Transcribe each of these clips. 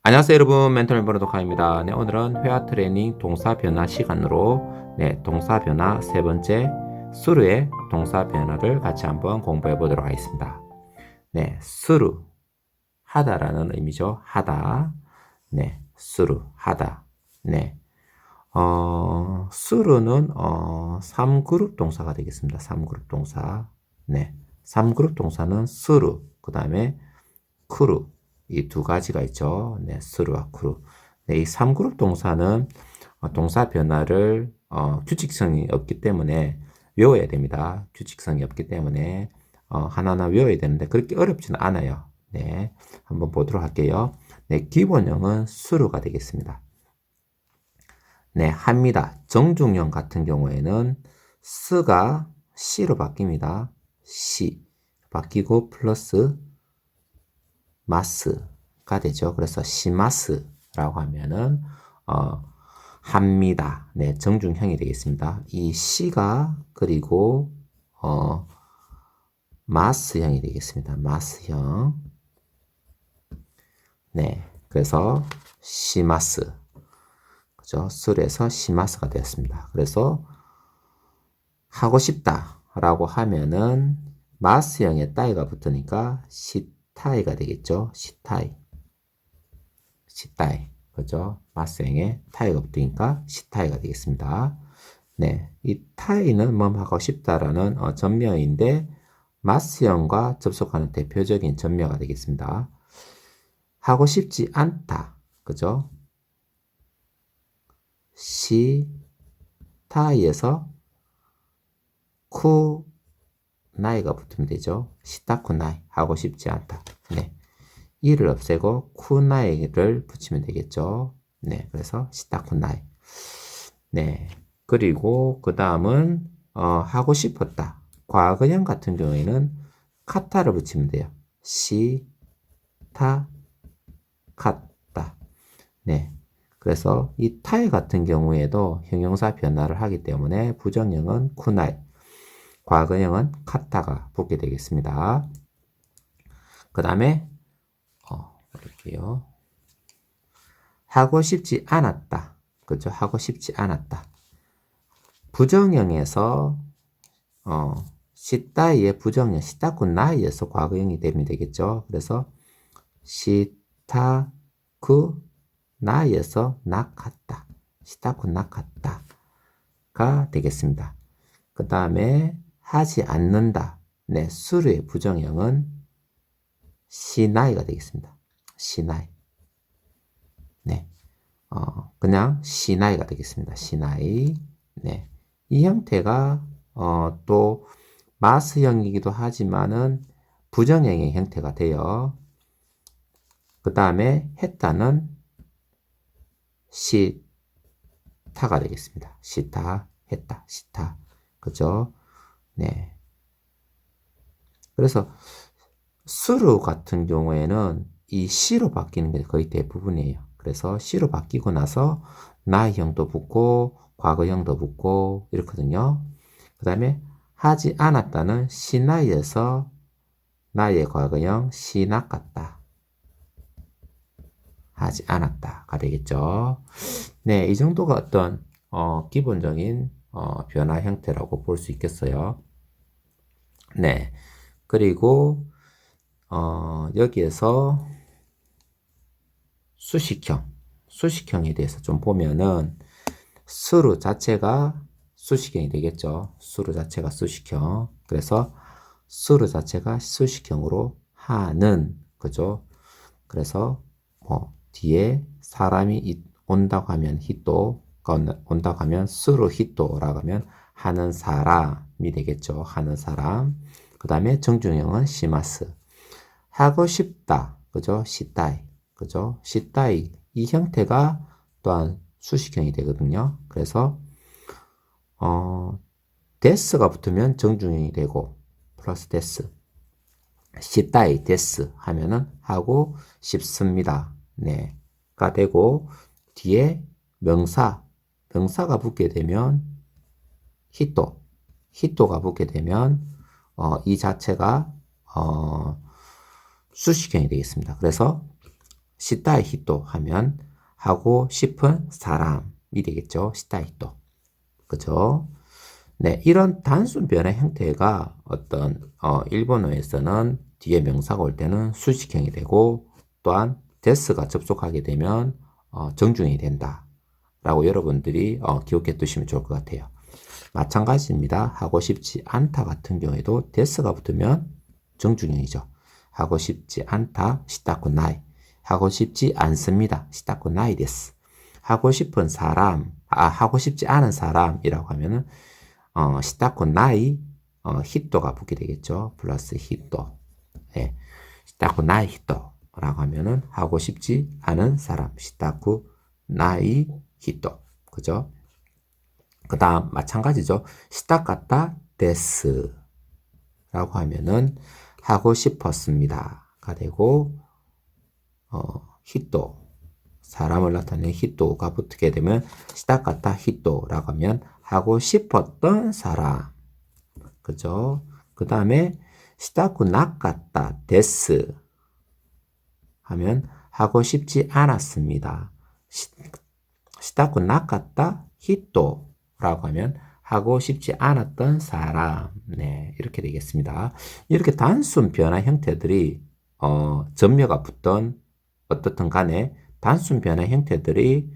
안녕하세요 여러분, 멘토 멤버 도카입니다. 네, 오늘은 회화 트레이닝 동사 변화 시간으로 동사 변화 세 번째 수루의 동사 변화를 같이 한번 공부해 보도록 하겠습니다. 수루 하다라는 의미죠. 하다. 수루 하다. 수루는 3그룹 동사가 되겠습니다. 3그룹 동사. 3그룹 동사는 수루, 그 다음에 크루, 이 두 가지가 있죠. 스루와 크루. 이 3그룹 동사는 동사 변화를 규칙성이 없기 때문에 외워야 됩니다. 규칙성이 없기 때문에 하나하나 외워야 되는데 그렇게 어렵지는 않아요. 한번 보도록 할게요. 기본형은 수루가 되겠습니다. 합니다. 정중형 같은 경우에는 스가 시로 바뀝니다. 시 바뀌고 플러스 마스가 되죠. 그래서 시마스라고 하면은 합니다. 정중형이 되겠습니다. 이 시가 그리고 마스형이 되겠습니다. 마스형. 그래서 시마스. 그죠? 술에서 시마스가 되었습니다. 그래서 하고 싶다라고 하면은 마스형에 따위가 붙으니까 시타이가 되겠죠. 시타이. 시타이. 그죠? 마스형에 타이가 붙으니까 시타이가 되겠습니다. 이 타이는 뭐 하고 싶다라는 전명인데 마스형과 접속하는 대표적인 전명가 되겠습니다. 하고 싶지 않다. 그죠? 시타이에서 쿠나이가 붙으면 되죠. 시타쿠나이. 하고 싶지 않다. 이를 없애고 쿠나이를 붙이면 되겠죠. 그래서 시타쿠나이. 그리고 그 다음은 하고 싶었다. 과거형 같은 경우에는 카타를 붙이면 돼요. 시타 카타. 그래서 이 타이 같은 경우에도 형용사 변화를 하기 때문에 부정형은 쿠나이, 과거형은 카타가 붙게 되겠습니다. 그 다음에 볼게요. 하고 싶지 않았다. 그죠? 하고 싶지 않았다. 부정형에서 시따이의 부정형, 시타쿠나이에서 과거형이 되면 되겠죠. 그래서 시타쿠 나이에서 낙했다. 시타쿠 낙했다가 되겠습니다. 그 다음에 하지 않는다. 수루의 부정형은 시나이가 되겠습니다. 시나이. 그냥 시나이가 되겠습니다. 시나이. 이 형태가 또 마스형이기도 하지만은 부정형의 형태가 돼요. 그 다음에 했다는 시타가 되겠습니다. 시타, 했다, 시타. 그죠? 그래서 수루 같은 경우에는 이 시로 바뀌는 게 거의 대부분이에요. 그래서 시로 바뀌고 나서 나형도 붙고 과거형도 붙고 이렇거든요. 그 다음에 하지 않았다는 시나이에서 나의 과거형 시낙같다. 하지 않았다가 되겠죠. 이 정도가 어떤 기본적인 변화 형태라고 볼 수 있겠어요. 그리고 여기에서 수식형에 대해서 좀 보면은 수루 자체가 수식형이 되겠죠. 수루 자체가 수식형. 그래서 수루 자체가 수식형으로 하는, 그죠? 그래서 뒤에 사람이 온다고 하면 히토가 온다고 하면 수루 히토라고 하면 하는 사람이 되겠죠. 하는 사람. 그 다음에 정중형은 시마스. 하고 싶다. 그죠? 시타이. 그죠? 시타이. 이 형태가 또한 수식형이 되거든요. 그래서 데스가 붙으면 정중형이 되고 플러스 데스. 시타이 데스 하면은 하고 싶습니다. 가 되고 뒤에 명사가 붙게 되면 히토가 붙게 되면 이 자체가 수식형이 되겠습니다. 그래서 시타이 히토 하면 하고 싶은 사람이 되겠죠. 시타이 히토. 그죠? 네, 이런 단순 변의 형태가 어떤 일본어에서는 뒤에 명사가 올 때는 수식형이 되고 또한 데스가 접속하게 되면 정중이 된다. 라고 여러분들이 기억해 두시면 좋을 것 같아요. 마찬가지입니다. 하고 싶지 않다 같은 경우에도 데스가 붙으면 정중형이죠. 하고 싶지 않다, 시타쿠 나이. 하고 싶지 않습니다. 시타쿠 나이 데스. 하고 싶은 사람, 하고 싶지 않은 사람이라고 하면은 시타쿠 나이, 히토가 붙게 되겠죠. 플러스 히토. 예. 시타쿠 나이 히토라고 하면은 하고 싶지 않은 사람. 시타쿠 나이 히토. 그죠? 그 다음, 마찬가지죠. 시타카타 데스. 라고 하면은 하고 싶었습니다가 되고, 히토. 사람을 나타내는 히토가 붙게 되면 시타카타 히토라고 하면 하고 싶었던 사람. 그죠? 그 다음에 시타쿠 나카타 데스 하면 하고 싶지 않았습니다. 시타쿠 나카타 히토라고 하면 하고 싶지 않았던 사람. 네, 이렇게 되겠습니다. 이렇게 단순 변화 형태들이 전묘가 붙던 어떻든 간에 단순 변화 형태들이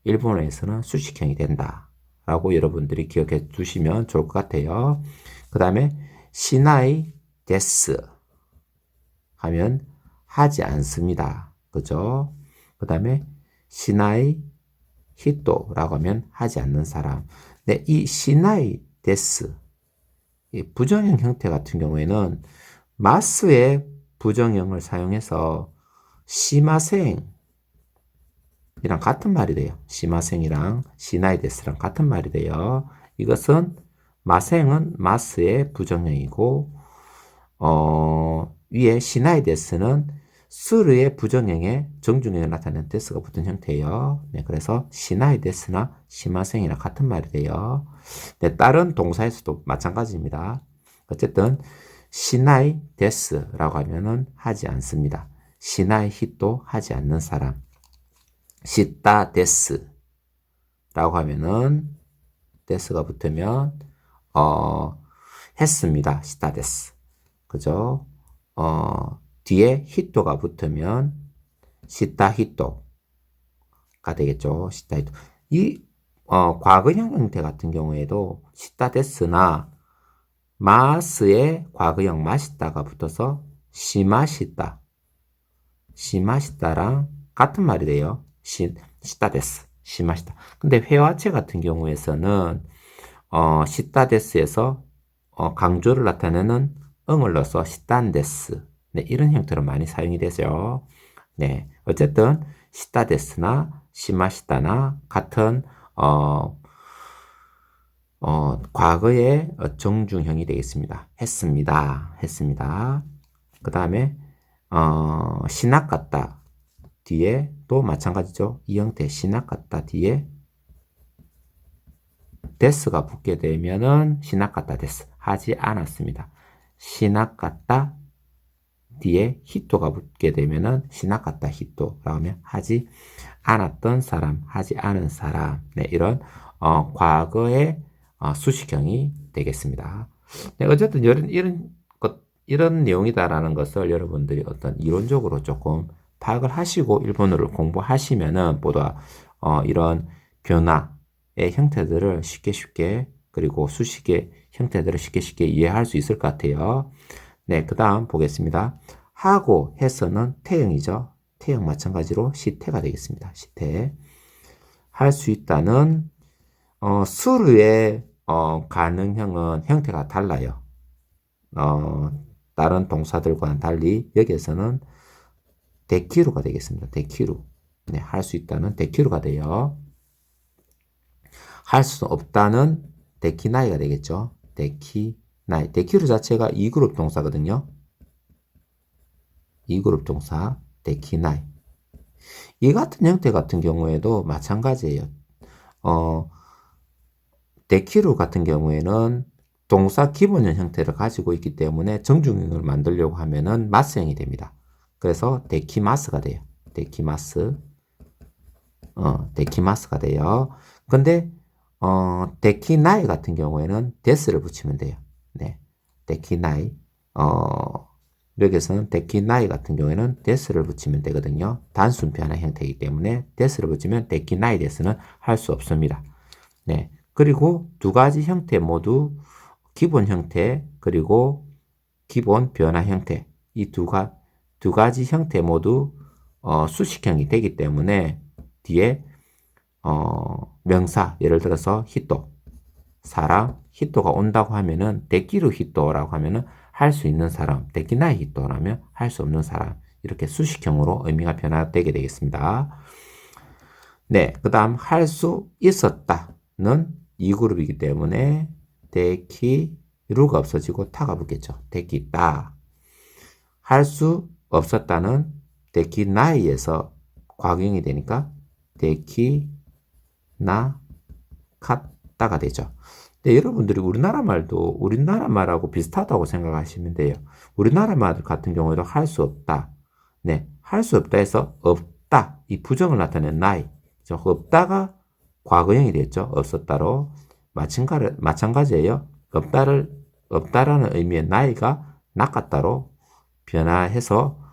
일본어에서는 수식형이 된다. 라고 여러분들이 기억해 두시면 좋을 것 같아요. 그 다음에 시나이 데스 하면 하지 않습니다. 그죠? 그 다음에 시나이 히토라고 하면 하지 않는 사람. 네, 이 시나이 데스 이 부정형 형태 같은 경우에는 마스의 부정형을 사용해서 시마생 이랑 같은 말이 돼요. 시마생이랑 시나이데스랑 같은 말이 돼요. 이것은 마생은 마스의 부정형이고 위에 시나이데스는 스르의 부정형에 정중형을 나타내는 데스가 붙은 형태예요. 네, 그래서 시나이데스나 시마생이랑 같은 말이 돼요. 네, 다른 동사에서도 마찬가지입니다. 어쨌든 시나이데스라고 하면은 하지 않습니다. 시나이 히토 하지 않는 사람. 시타 데스 라고 하면은 데스가 붙으면 했습니다. 시타 데스. 그죠? 뒤에 히토가 붙으면 시타 히토가 되겠죠. 시타 히토. 이 과거형 형태 같은 경우에도 시타 데스나 마스의 과거형 마시다가 붙어서 시마시다. 시마시다랑 같은 말이 돼요. 시타데스, 시마시다. 근데 회화체 같은 경우에서는 시타데스에서 강조를 나타내는 응을 넣어서 시탄데스. 네, 이런 형태로 많이 사용이 되죠. 네, 어쨌든 시타데스나 시마시다나 같은 과거의 정중형이 되겠습니다. 했습니다. 했습니다. 그 다음에 시나갔다 뒤에 또 마찬가지죠. 이 형태 시나갔다 뒤에 데스가 붙게 되면은 시나갔다 데스 하지 않았습니다. 시나갔다 뒤에 히토가 붙게 되면은 시나갔다 히토라고 하면 하지 않았던 사람, 하지 않은 사람. 네, 이런 과거의 수식형이 되겠습니다. 네, 어쨌든 이런 내용이다라는 것을 여러분들이 어떤 이론적으로 조금 파악을 하시고 일본어를 공부하시면은 보다 이런 변화의 형태들을 쉽게 그리고 수식의 형태들을 쉽게 이해할 수 있을 것 같아요. 네, 그 다음 보겠습니다. 하고 해서는 태형이죠. 태형 마찬가지로 시태가 되겠습니다. 시태. 할 수 있다는 수르의 가능형은 형태가 달라요. 다른 동사들과는 달리 여기에서는 데키루가 되겠습니다. 데키루. 네, 할 수 있다는 데키루가 돼요. 할 수 없다는 데키나이가 되겠죠. 데키나이. 데키루 자체가 2그룹 동사거든요. 2그룹 동사 데키나이. 이 같은 형태 같은 경우에도 마찬가지예요. 데키루 같은 경우에는 동사 기본형 형태를 가지고 있기 때문에 정중형을 만들려고 하면은 맞성이 됩니다. 그래서 데키마스가 돼요. 데키마스. 데키마스가 돼요. 근데 데키나이 같은 경우에는 데스를 붙이면 돼요. 네. 데키나이. 여기서는 데키나이 같은 경우에는 데스를 붙이면 되거든요. 단순 변화 형태이기 때문에 데스를 붙이면 데키나이 데스는 할 수 없습니다. 네. 그리고 두 가지 형태 모두 기본 형태 그리고 기본 변화 형태 이 두 가지 형태 모두 수식형이 되기 때문에 뒤에 명사 예를 들어서 히토 사람 히토가 온다고 하면은 데키루 히토라고 하면은 할 수 있는 사람 데키나이 히토라면 할 수 없는 사람 이렇게 수식형으로 의미가 변화되게 되겠습니다. 네, 그 다음 할 수 있었다는 2그룹이기 때문에 데키루가 없어지고 타가 붙겠죠. 데키다. 할 수 없었다는 데키나이에서 과거형이 되니까 데키나 카타가 되죠. 근데 여러분들이 우리나라 말도 우리나라 말하고 비슷하다고 생각하시면 돼요. 우리나라 말 같은 경우에도 할 수 없다. 네, 할 수 없다 해서 없다. 이 부정을 나타내는 나이. 없다가 과거형이 됐죠. 없었다로. 마찬가지예요. 없다라는 의미의 나이가 나갔다로 변화해서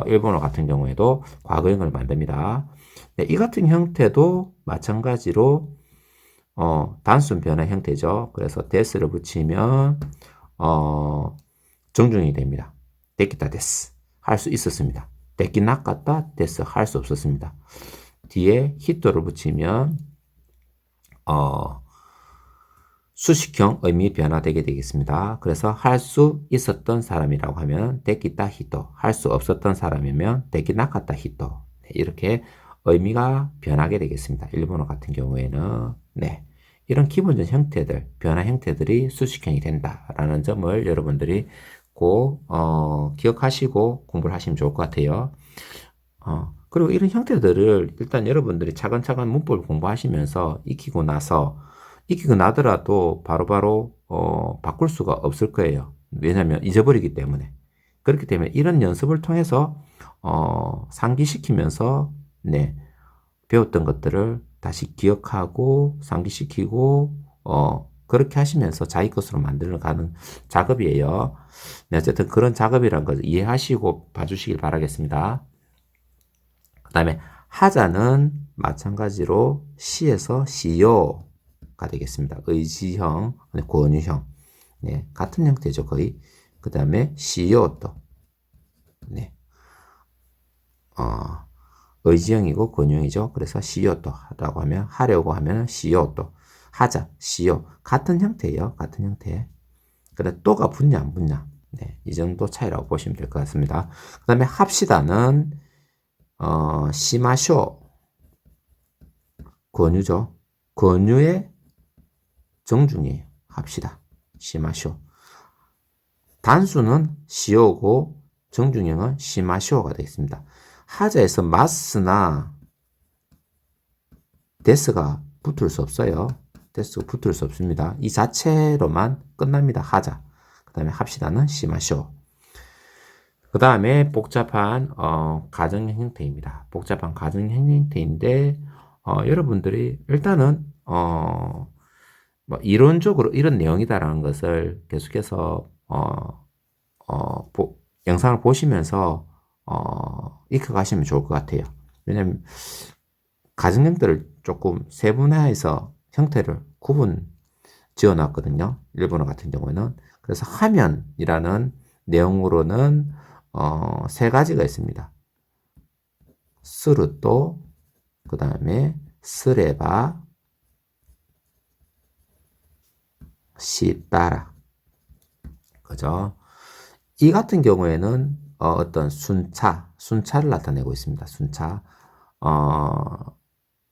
일본어 같은 경우에도 과거형을 만듭니다. 네, 이 같은 형태도 마찬가지로 단순 변화 형태죠. 그래서 데스를 붙이면 정중이 됩니다. 데키타 데스 할 수 있었습니다. 데키 나갔다 데스 할 수 없었습니다. 뒤에 히토를 붙이면 수식형 의미 변화되게 되겠습니다. 그래서 할 수 있었던 사람이라고 하면 데키타 히토, 할 수 없었던 사람이면 데키 나갔다 히토. 네, 이렇게 의미가 변하게 되겠습니다. 일본어 같은 경우에는 네, 이런 기본적 형태들, 변화 형태들이 수식형이 된다라는 점을 여러분들이 꼭 기억하시고 공부를 하시면 좋을 것 같아요. 그리고 이런 형태들을 일단 여러분들이 차근차근 문법을 공부하시면서 익히고 나더라도 바로바로 바꿀 수가 없을 거예요. 왜냐하면 잊어버리기 때문에. 그렇기 때문에 이런 연습을 통해서 상기시키면서 네, 배웠던 것들을 다시 기억하고 상기시키고 그렇게 하시면서 자기 것으로 만들어가는 작업이에요. 네, 어쨌든 그런 작업이란 걸 이해하시고 봐주시길 바라겠습니다. 그 다음에 하자는 마찬가지로 시에서 시요가 되겠습니다. 의지형, 권유형. 네, 같은 형태죠, 거의. 그 다음에 시요또. 네. 의지형이고 권유형이죠. 그래서 시요또 하라고 하면 하려고 하면 시요또. 하자, 시요. 같은 형태예요. 같은 형태. 근데 또가 붙냐 안 붙냐. 네, 이 정도 차이라고 보시면 될 것 같습니다. 그 다음에 합시다는 시마쇼 권유죠. 권유의 정중이에요. 합시다. 시마쇼. 단수는 시오고 정중형은 시마쇼가 되겠습니다. 하자에서 마스나 데스가 붙을 수 없어요. 데스가 붙을 수 없습니다. 이 자체로만 끝납니다. 하자. 그 다음에 합시다는 시마쇼. 그 다음에 복잡한 가정형 형태입니다. 복잡한 가정형 형태인데 여러분들이 일단은 뭐 이론적으로 이런 내용이다라는 것을 계속해서 영상을 보시면서 익혀가시면 좋을 것 같아요. 왜냐하면 가정형들을 조금 세분화해서 형태를 구분 지어놨거든요. 일본어 같은 경우에는. 그래서 하면이라는 내용으로는 세 가지가 있습니다. 스르또, 그 다음에 스레바, 시따라. 그죠? 이 같은 경우에는 어떤 순차를 나타내고 있습니다. 순차.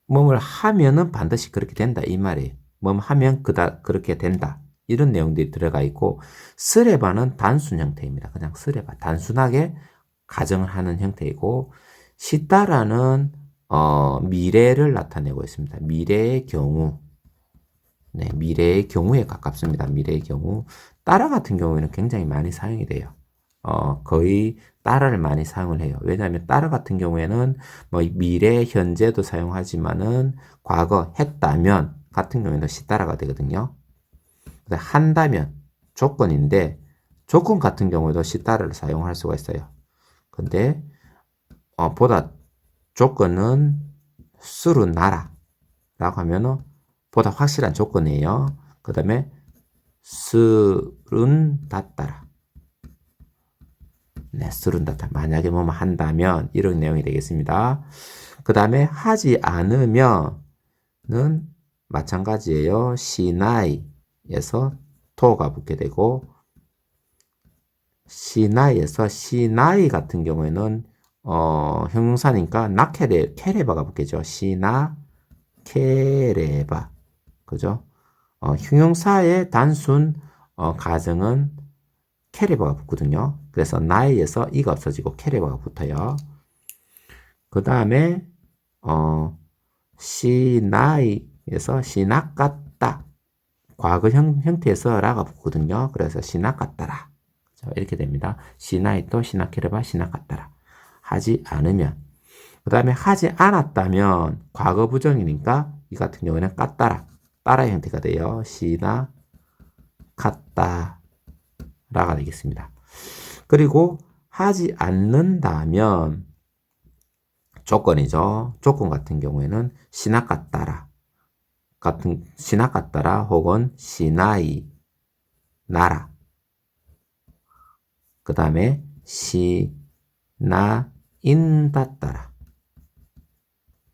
뭐뭘 하면은 반드시 그렇게 된다. 이 말이에요. 뭐 하면 그렇게 된다. 이런 내용들이 들어가 있고, 스레바는 단순 형태입니다. 그냥 스레바. 단순하게 가정을 하는 형태이고, 시따라는 미래를 나타내고 있습니다. 미래의 경우. 네, 미래의 경우에 가깝습니다. 미래의 경우. 따라 같은 경우에는 굉장히 많이 사용이 돼요. 거의 따라를 많이 사용을 해요. 왜냐하면 따라 같은 경우에는 뭐 미래, 현재도 사용하지만은 과거 했다면 같은 경우에는 시따라가 되거든요. 한다면 조건인데 조건 같은 경우에도 시따라를 사용할 수가 있어요. 근데 보다 조건은 수루 나라 라고 하면은 보다 확실한 조건이에요. 그 다음에 술은 닿다라. 네, 술은 닿다. 만약에 뭐뭐 한다면 이런 내용이 되겠습니다. 그 다음에 하지 않으면은 마찬가지예요. 시나이에서 토가 붙게 되고 시나이에서 시나이 같은 경우에는 형용사니까 케레바가 붙겠죠. 시나 케레바. 그죠? 형용사의 단순 가정은 캐리버가 붙거든요. 그래서 나이에서 이가 없어지고 캐리버가 붙어요. 그 다음에 시나이에서 시나갔다. 과거형 형태에서 라가 붙거든요. 그래서 시나갔다라. 이렇게 됩니다. 시나이또 시나케레바 시나갔다라. 하지 않으면. 그 다음에 하지 않았다면 과거 부정이니까 이 같은 경우에는 깠다라. 따라 형태가 돼요. 시나 갔다라가 되겠습니다. 그리고 하지 않는다면 조건이죠. 조건 같은 경우에는 시나갔다라 같은 시나갔다라 혹은 시나이 나라. 그 다음에 시나인다따라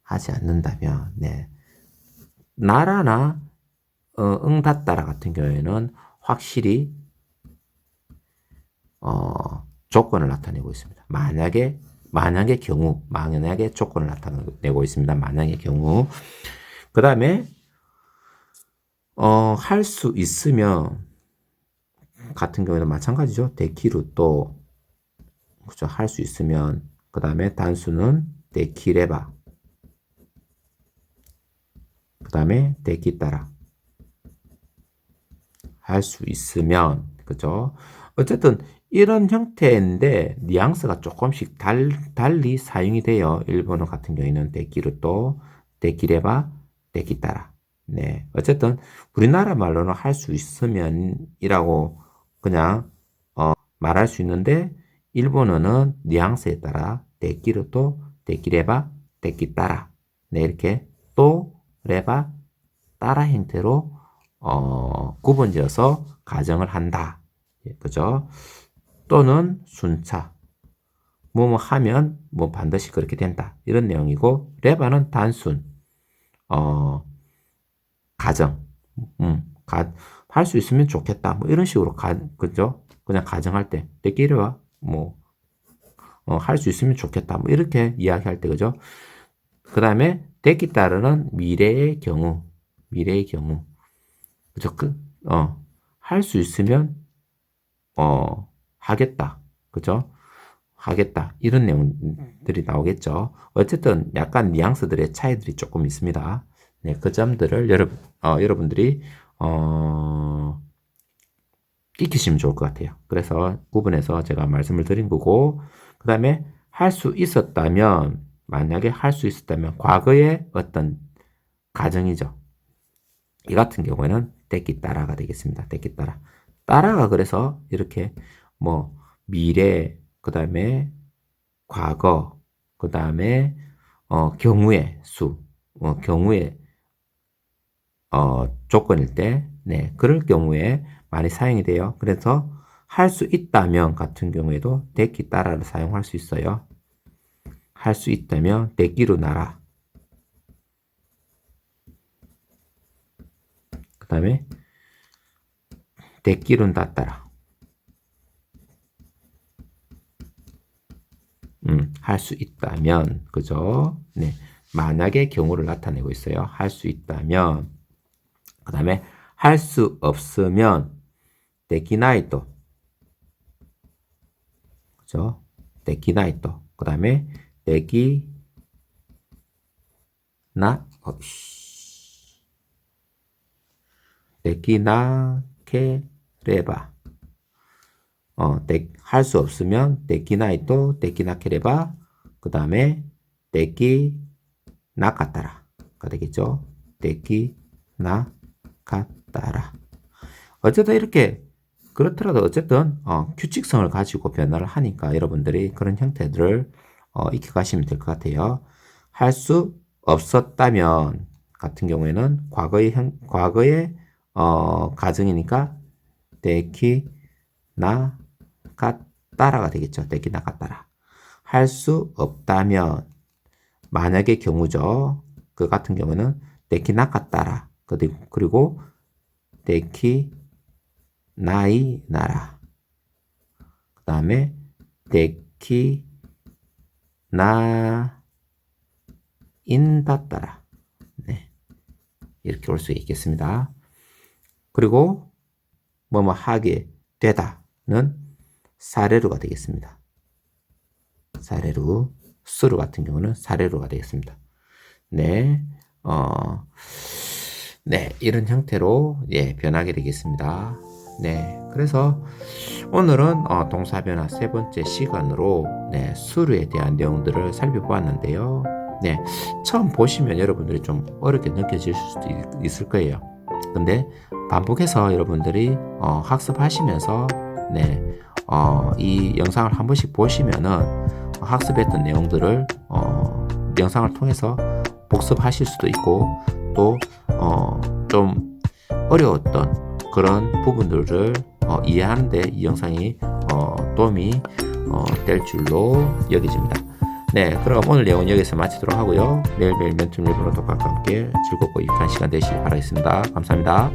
하지 않는다면 네. 나라나 응답따라 같은 경우에는 확실히 조건을 나타내고 있습니다. 만약의 경우, 만약의 조건을 나타내고 있습니다. 만약의 경우. 그 다음에 할 수 있으면 같은 경우에는 마찬가지죠. 데키루 또 그죠. 할 수 있으면 그 다음에 단수는 데키레바. 그 다음에 데키따라. 할 수 있으면 그죠. 어쨌든 이런 형태인데 뉘앙스가 조금씩 달리 사용이 돼요. 일본어 같은 경우에는 데키루 또 데키레바 데키따라. 네. 어쨌든 우리나라 말로는 할 수 있으면이라고 그냥 말할 수 있는데 일본어는 뉘앙스에 따라 데키루 또 데키레바 데키따라. 네, 이렇게 또 레바 따라 형태로 구분지어서 가정을 한다. 그죠? 또는 순차. 뭐뭐 하면 뭐 반드시 그렇게 된다. 이런 내용이고 레바는 단순 가정. 할 수 있으면 좋겠다. 뭐 이런 식으로 그죠? 그냥 가정할 때 때끼리와 뭐 할 수 있으면 좋겠다. 뭐 이렇게 이야기할 때 그죠? 그 다음에 됐기 따르는 미래의 경우. 그죠? 할 수 있으면 하겠다. 그죠? 하겠다. 이런 내용들이 나오겠죠. 어쨌든 약간 뉘앙스들의 차이들이 조금 있습니다. 네, 그 점들을 여러분들이 익히시면 좋을 것 같아요. 그래서 구분해서 제가 말씀을 드린 거고, 그 다음에 할 수 있었다면, 만약에 할 수 있었다면, 과거의 어떤 가정이죠. 이 같은 경우에는 데키 따라가 되겠습니다. 데키 따라. 따라가 그래서 이렇게 뭐 미래, 그 다음에 과거, 그 다음에 경우의 수, 경우의 조건일 때, 네, 그럴 경우에 많이 사용이 돼요. 그래서 할 수 있다면 같은 경우에도 데키 따라를 사용할 수 있어요. 할 수 있다면 데키로 나라. 그 다음에 데키룬 닿따라. 할 수 있다면, 그죠? 네. 만약의 경우를 나타내고 있어요. 할 수 있다면. 그 다음에 할 수 없으면, 데키나이토. 그죠? 데키나이토. 그 다음에, 데키나케레바. 할 수 없으면 데키나이또 데키나케레바 그 다음에 데키나카타라가 되겠죠. 데키나카타라. 어쨌든 이렇게 그렇더라도 어쨌든 규칙성을 가지고 변화를 하니까 여러분들이 그런 형태들을 익혀가시면 될 것 같아요. 할 수 없었다면 같은 경우에는 과거의 가정이니까 데키나카타라가 되겠죠. 데키나카타라. 할 수 없다면 만약의 경우죠. 그 같은 경우는 데키나카타라. 그리고 데키나이나라. 그 다음에 데키나인다따라. 네. 이렇게 올 수 있겠습니다. 그리고 뭐뭐 하게 되다는 사레루가 되겠습니다. 사레루, 스루 같은 경우는 사레루가 되겠습니다. 네, 네, 이런 형태로 변하게 되겠습니다. 네, 그래서 오늘은 동사 변화 세 번째 시간으로 수루에 대한 내용들을 살펴보았는데요. 네, 처음 보시면 여러분들이 좀 어렵게 느껴질 수도 있을 거예요. 근데 반복해서 여러분들이 학습하시면서 이 영상을 한 번씩 보시면은 학습했던 내용들을 영상을 통해서 복습하실 수도 있고 또 좀 어려웠던 그런 부분들을 이해하는데 이 영상이 도움이 될 줄로 여겨집니다. 네, 그럼 오늘 내용은 여기서 마치도록 하고요. 매일매일 멘토 리브로 독학과 함께 즐겁고 유익한 시간 되시길 바라겠습니다. 감사합니다.